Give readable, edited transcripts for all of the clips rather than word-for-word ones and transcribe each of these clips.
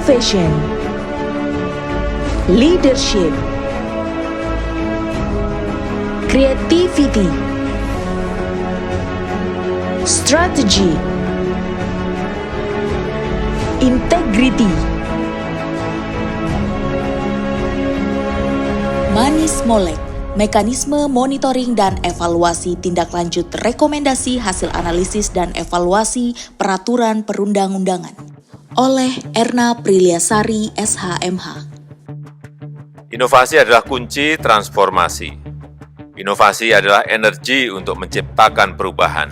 innovation, leadership, creativity, strategy, integrity. Manis Molek, mekanisme monitoring dan evaluasi tindak lanjut rekomendasi hasil analisis dan evaluasi peraturan perundang-undangan oleh Erna Priliasari, SHMH. Inovasi adalah kunci transformasi. Inovasi adalah energi untuk menciptakan perubahan.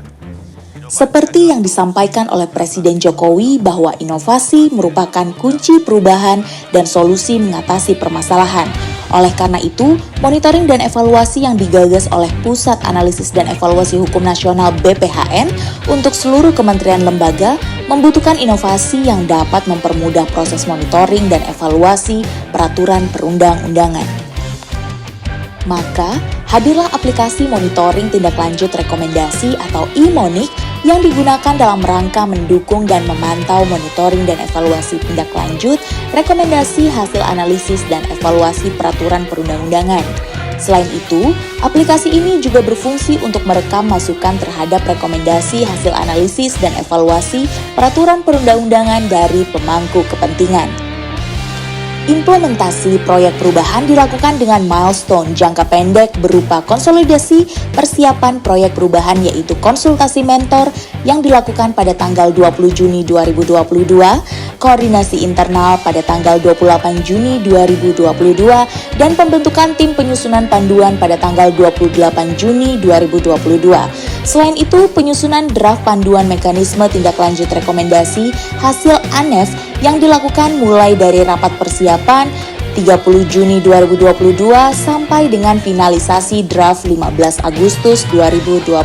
Seperti yang disampaikan oleh Presiden Jokowi bahwa inovasi merupakan kunci perubahan dan solusi mengatasi permasalahan. Oleh karena itu, monitoring dan evaluasi yang digagas oleh Pusat Analisis dan Evaluasi Hukum Nasional BPHN untuk seluruh kementerian lembaga membutuhkan inovasi yang dapat mempermudah proses monitoring dan evaluasi peraturan perundang-undangan. Maka, hadirlah aplikasi monitoring tindak lanjut rekomendasi atau e-Monik yang digunakan dalam rangka mendukung dan memantau monitoring dan evaluasi tindak lanjut rekomendasi hasil analisis dan evaluasi peraturan perundang-undangan. Selain itu, aplikasi ini juga berfungsi untuk merekam masukan terhadap rekomendasi hasil analisis dan evaluasi peraturan perundang-undangan dari pemangku kepentingan. Implementasi proyek perubahan dilakukan dengan milestone jangka pendek berupa konsolidasi persiapan proyek perubahan yaitu konsultasi mentor yang dilakukan pada tanggal 20 Juni 2022, koordinasi internal pada tanggal 28 Juni 2022, dan pembentukan tim penyusunan panduan pada tanggal 28 Juni 2022. Selain itu, penyusunan draft panduan mekanisme tindak lanjut rekomendasi hasil ANEF yang dilakukan mulai dari rapat persiapan 30 Juni 2022 sampai dengan finalisasi draft 15 Agustus 2022.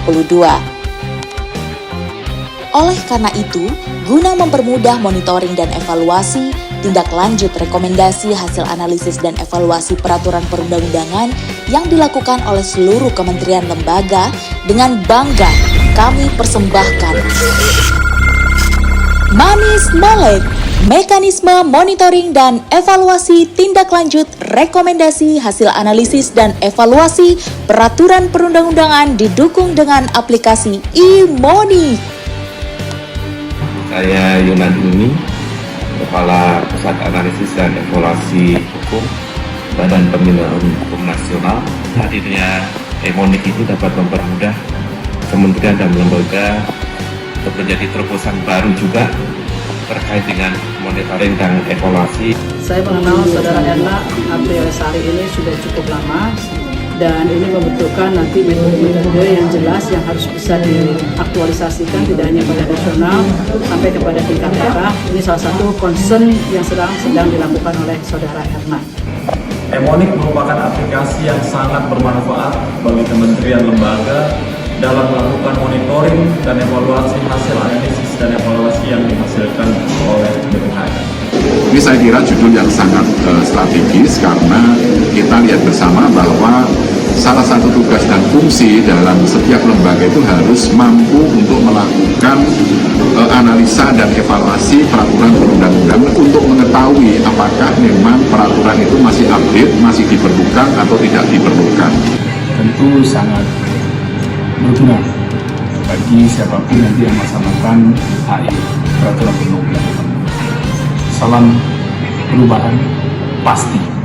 Oleh karena itu, guna mempermudah monitoring dan evaluasi tindak lanjut rekomendasi hasil analisis dan evaluasi peraturan perundang-undangan yang dilakukan oleh seluruh kementerian lembaga, dengan bangga kami persembahkan Manis Molek, mekanisme monitoring dan evaluasi tindak lanjut rekomendasi hasil analisis dan evaluasi peraturan perundang-undangan didukung dengan aplikasi e-Monik. Saya Yunan Uni, Kepala Pusat Analisis dan Evaluasi Hukum Badan Pembinaan Hukum Nasional. Hadirnya e-Monik itu dapat mempermudah kementerian dan lembaga untuk menjadi terobosan baru juga terkait dengan monitoring dan evaluasi. Saya mengenal Saudara Erna Priliasari ini sudah cukup lama, dan ini membutuhkan nanti metode-metode yang jelas yang harus bisa diaktualisasikan tidak hanya pada nasional sampai kepada tingkat daerah. Ini salah satu concern yang sedang dilakukan oleh Saudara Erna. e-Monik merupakan aplikasi yang sangat bermanfaat bagi kementerian lembaga dalam melakukan monitoring dan evaluasi hasil analisis dan evaluasi yang dihasilkan oleh BPHN. Ini saya kira judul yang sangat strategis karena kita lihat bersama bahwa salah satu tugas dan fungsi dalam setiap lembaga itu harus mampu untuk melakukan analisa dan evaluasi peraturan perundang-undangan untuk mengetahui apakah memang peraturan itu masih update, masih diperlukan atau tidak diperlukan. Tentu sangat berguna bagi siapapun nanti yang melaksanakan HI peraturan perundang-undangan. Salam perubahan pasti.